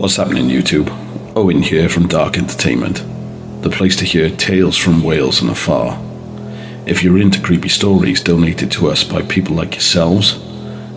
What's happening, YouTube? Owen here from Dark Entertainment, the place to hear tales from Wales and afar. If you're into creepy stories donated to us by people like yourselves,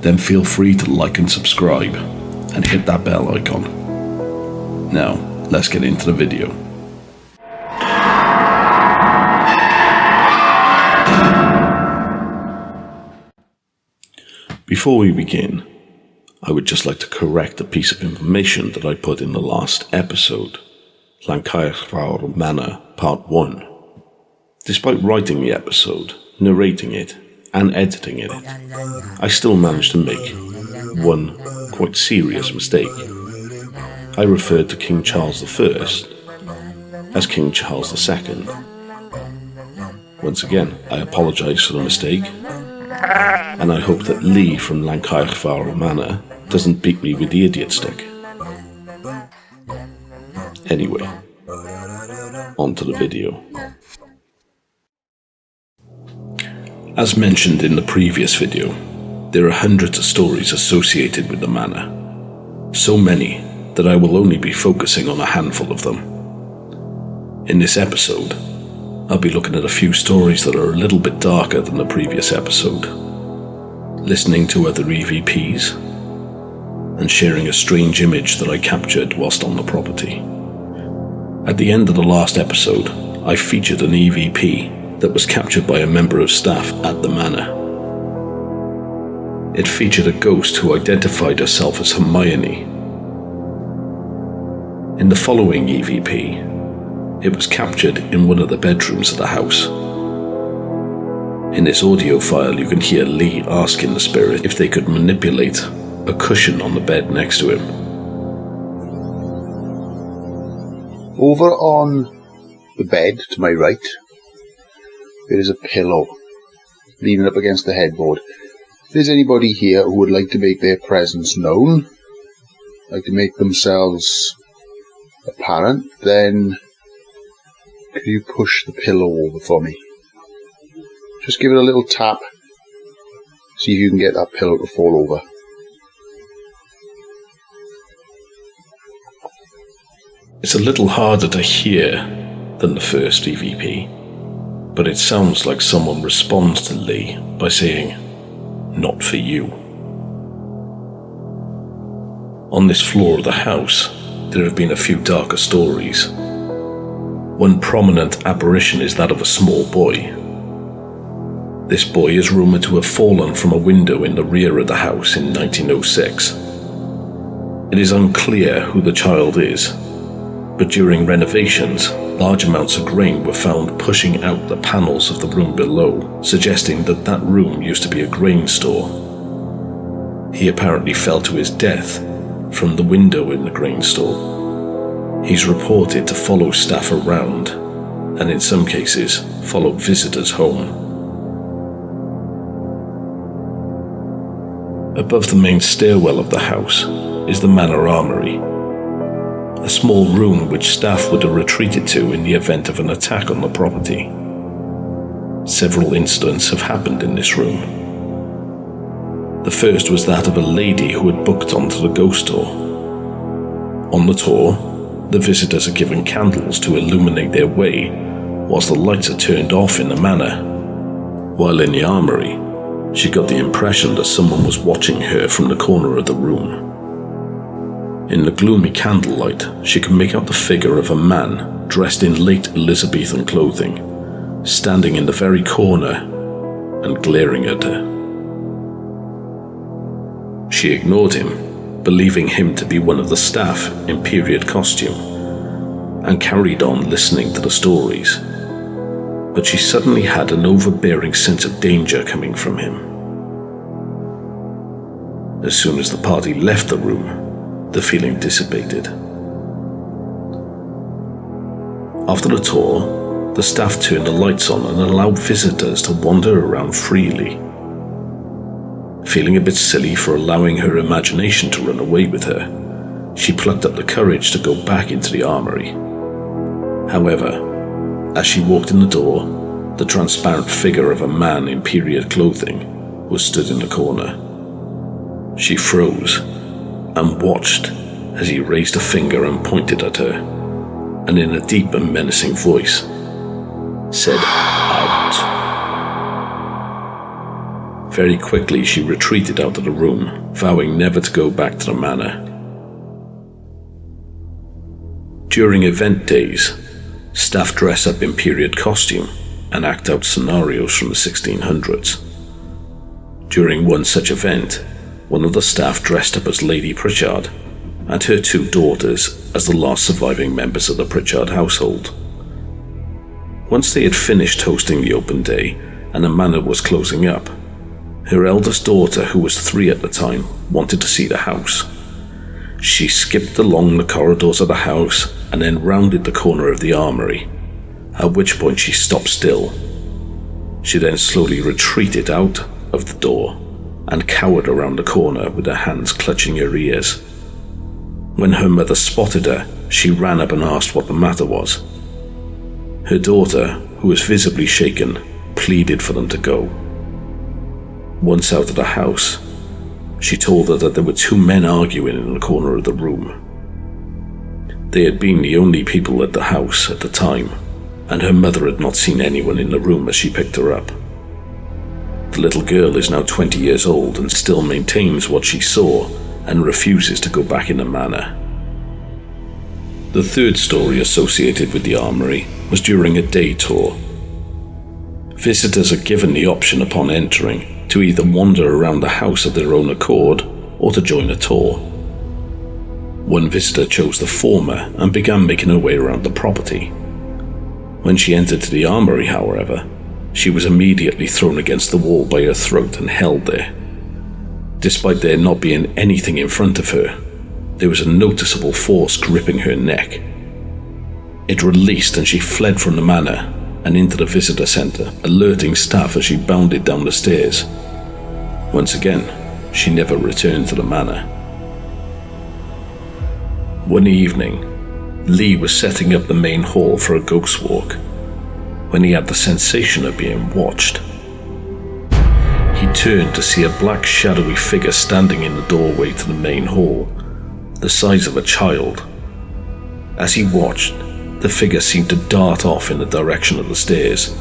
then feel free to like and subscribe, and hit that bell icon. Now, let's get into the video. Before we begin, I would just like to correct a piece of information that I put in the last episode, Llancaiach Fawr Manor Part 1. Despite writing the episode, narrating it, and editing it, I still managed to make one quite serious mistake. I referred to King Charles I as King Charles II. Once again, I apologise for the mistake, and I hope that Lee from Llancaiach Fawr Manor doesn't beat me with the idiot stick. Anyway, on to the video. As mentioned in the previous video, there are hundreds of stories associated with the manor. So many that I will only be focusing on a handful of them. In this episode, I'll be looking at a few stories that are a little bit darker than the previous episode, listening to other EVPs, and sharing a strange image that I captured whilst on the property. At the end of the last episode, I featured an EVP that was captured by a member of staff at the manor. It featured a ghost who identified herself as Hermione. In the following EVP, it was captured in one of the bedrooms of the house. In this audio file, you can hear Lee asking the spirit if they could manipulate a cushion on the bed next to him. Over on the bed to my right, there is a pillow leaning up against the headboard. If there's anybody here who would like to make their presence known, like to make themselves apparent, then could you push the pillow over for me? Just give it a little tap. See if you can get that pillow to fall over. It's a little harder to hear than the first EVP, but it sounds like someone responds to Lee by saying, "Not for you." On this floor of the house, there have been a few darker stories. One prominent apparition is that of a small boy. This boy is rumoured to have fallen from a window in the rear of the house in 1906. It is unclear who the child is, but during renovations, large amounts of grain were found pushing out the panels of the room below, suggesting that that room used to be a grain store. He apparently fell to his death from the window in the grain store. He's reported to follow staff around, and in some cases, follow visitors home. Above the main stairwell of the house is the manor armoury, a small room which staff would have retreated to in the event of an attack on the property. Several incidents have happened in this room. The first was that of a lady who had booked onto the ghost tour. On the tour, the visitors are given candles to illuminate their way whilst the lights are turned off in the manor. While in the armoury, she got the impression that someone was watching her from the corner of the room. In the gloomy candlelight, she could make out the figure of a man dressed in late Elizabethan clothing, standing in the very corner and glaring at her. She ignored him, believing him to be one of the staff in period costume, and carried on listening to the stories. But she suddenly had an overbearing sense of danger coming from him. As soon as the party left the room, the feeling dissipated. After the tour, the staff turned the lights on and allowed visitors to wander around freely. Feeling a bit silly for allowing her imagination to run away with her, she plucked up the courage to go back into the armoury. However, as she walked in the door, the transparent figure of a man in period clothing was stood in the corner. She froze and watched as he raised a finger and pointed at her, and in a deep and menacing voice, said, "Out." Very quickly she retreated out of the room, vowing never to go back to the manor. During event days, staff dress up in period costume and act out scenarios from the 1600s. During one such event, one of the staff dressed up as Lady Pritchard and her two daughters as the last surviving members of the Pritchard household. Once they had finished hosting the open day and the manor was closing up, her eldest daughter, who was 3 at the time, wanted to see the house. She skipped along the corridors of the house and then rounded the corner of the armory, at which point she stopped still. She then slowly retreated out of the door and cowered around the corner with her hands clutching her ears. When her mother spotted her, she ran up and asked what the matter was. Her daughter, who was visibly shaken, pleaded for them to go. Once out of the house, she told her that there were 2 men arguing in the corner of the room. They had been the only people at the house at the time, and her mother had not seen anyone in the room as she picked her up. The little girl is now 20 years old and still maintains what she saw and refuses to go back in the manor. The third story associated with the armory was during a day tour. Visitors are given the option upon entering to either wander around the house of their own accord or to join a tour. One visitor chose the former and began making her way around the property. When she entered the armory, however, she was immediately thrown against the wall by her throat and held there. Despite there not being anything in front of her, there was a noticeable force gripping her neck. It released and she fled from the manor and into the visitor centre, alerting staff as she bounded down the stairs. Once again, she never returned to the manor. One evening, Lee was setting up the main hall for a ghost walk when he had the sensation of being watched. He turned to see a black shadowy figure standing in the doorway to the main hall, the size of a child. As he watched, the figure seemed to dart off in the direction of the stairs.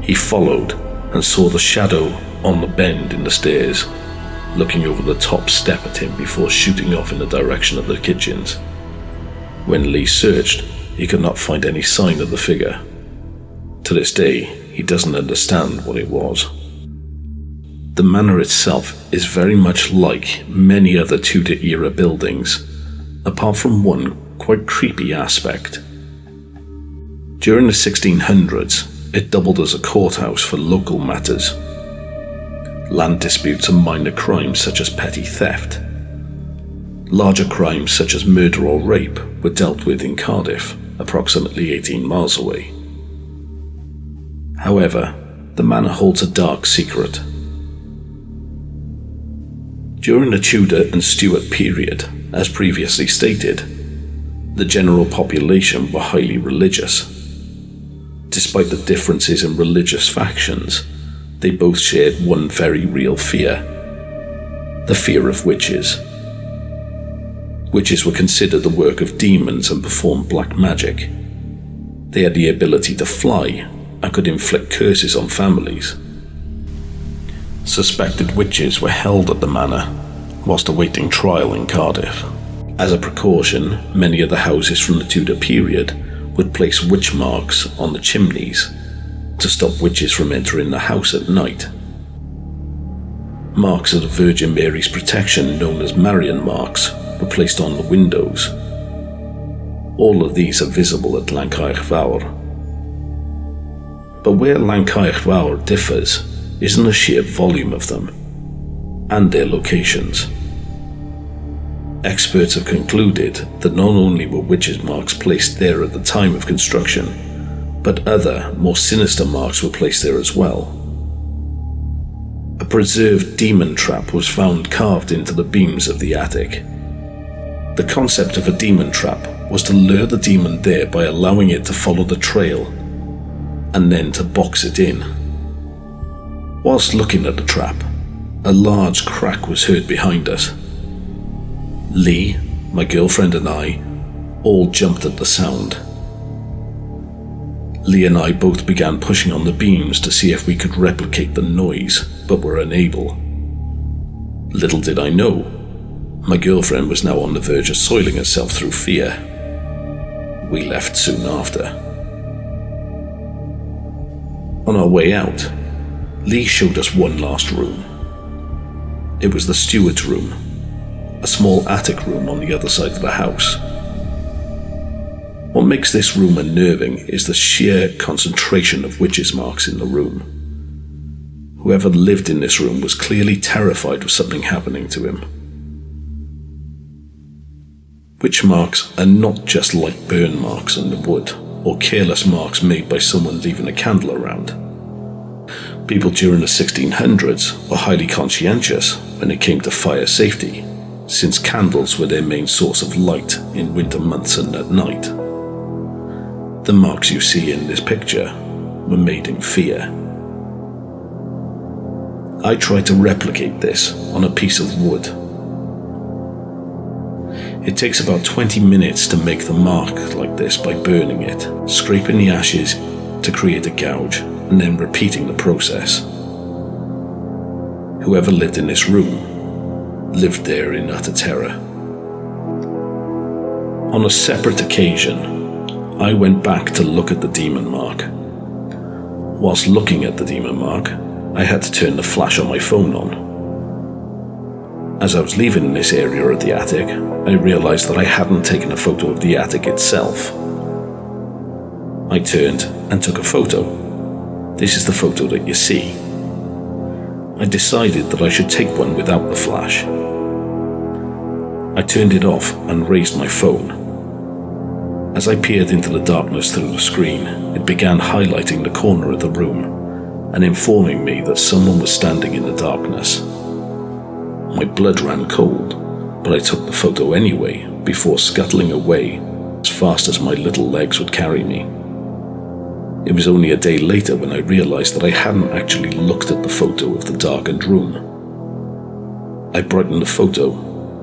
He followed and saw the shadow on the bend in the stairs, looking over the top step at him before shooting off in the direction of the kitchens. When Lee searched, he could not find any sign of the figure. To this day, he doesn't understand what it was. The manor itself is very much like many other Tudor-era buildings, apart from one quite creepy aspect. During the 1600s, it doubled as a courthouse for local matters. Land disputes and minor crimes such as petty theft. Larger crimes such as murder or rape were dealt with in Cardiff, approximately 18 miles away. However, the manor holds a dark secret. During the Tudor and Stuart period, as previously stated, the general population were highly religious. Despite the differences in religious factions, they both shared one very real fear: the fear of witches. Witches were considered the work of demons and performed black magic. They had the ability to fly and could inflict curses on families. Suspected witches were held at the manor whilst awaiting trial in Cardiff. As a precaution, many of the houses from the Tudor period would place witch marks on the chimneys to stop witches from entering the house at night. Marks of the Virgin Mary's protection, known as Marian marks, were placed on the windows. All of these are visible at Llancaiach Fawr. But where Llancaiach Fawr differs is in the sheer volume of them and their locations. Experts have concluded that not only were witches' marks placed there at the time of construction, but other, more sinister marks were placed there as well. A preserved demon trap was found carved into the beams of the attic. The concept of a demon trap was to lure the demon there by allowing it to follow the trail, and then to box it in. Whilst looking at the trap, a large crack was heard behind us. Lee, my girlfriend and I all jumped at the sound. Lee and I both began pushing on the beams to see if we could replicate the noise, but were unable. Little did I know, my girlfriend was now on the verge of soiling herself through fear. We left soon after. On our way out, Lee showed us one last room. It was the steward's room, a small attic room on the other side of the house. What makes this room unnerving is the sheer concentration of witches' marks in the room. Whoever lived in this room was clearly terrified of something happening to him. Witch marks are not just like burn marks on the wood, or careless marks made by someone leaving a candle around. People during the 1600s were highly conscientious when it came to fire safety, since candles were their main source of light in winter months and at night. The marks you see in this picture were made in fear. I tried to replicate this on a piece of wood. It takes about 20 minutes to make the mark like this by burning it, scraping the ashes to create a gouge, and then repeating the process. Whoever lived in this room lived there in utter terror. On a separate occasion, I went back to look at the demon mark. Whilst looking at the demon mark, I had to turn the flash on my phone on. As I was leaving this area of the attic, I realized that I hadn't taken a photo of the attic itself. I turned and took a photo. This is the photo that you see. I decided that I should take one without the flash. I turned it off and raised my phone. As I peered into the darkness through the screen, it began highlighting the corner of the room and informing me that someone was standing in the darkness. My blood ran cold, but I took the photo anyway before scuttling away as fast as my little legs would carry me. It was only a day later when I realized that I hadn't actually looked at the photo of the darkened room. I brightened the photo,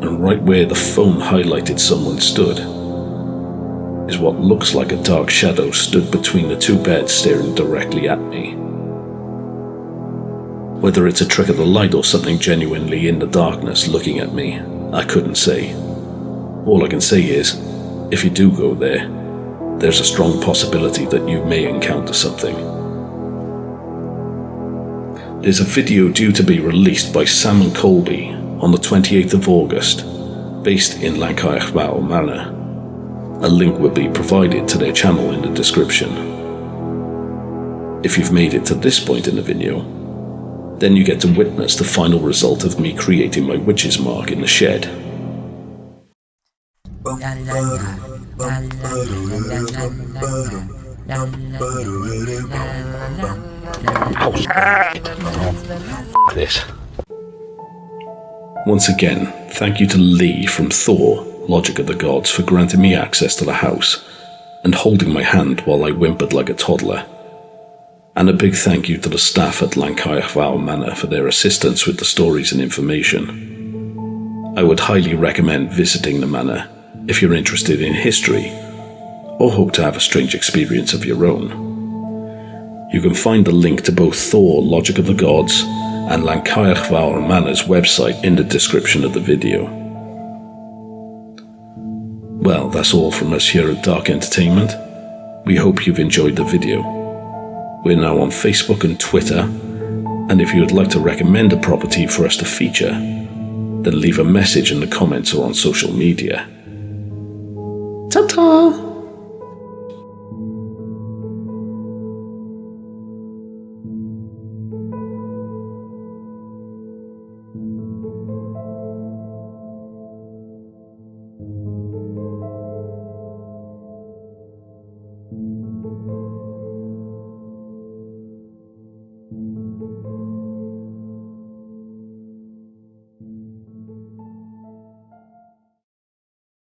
and right where the phone highlighted someone stood is what looks like a dark shadow stood between the two beds staring directly at me. Whether it's a trick of the light or something genuinely in the darkness looking at me, I couldn't say. All I can say is, if you do go there, there's a strong possibility that you may encounter something. There's a video due to be released by Sam and Colby on the 28th of August, based in Llancaiach Manor. A link will be provided to their channel in the description. If you've made it to this point in the video, then you get to witness the final result of me creating my witch's mark in the shed. This. Once again, thank you to Lee from Fawr, Logic of the Gods, for granting me access to the house and holding my hand while I whimpered like a toddler. And a big thank you to the staff at Llancaiach Manor for their assistance with the stories and information. I would highly recommend visiting the manor if you're interested in history or hope to have a strange experience of your own. You can find the link to both Fawr, Logic of the Gods, and Llancaiach Manor's website in the description of the video. Well, that's all from us here at Dark Entertainment. We hope you've enjoyed the video. We're now on Facebook and Twitter, and if you would like to recommend a property for us to feature, then leave a message in the comments or on social media. Ta-ta!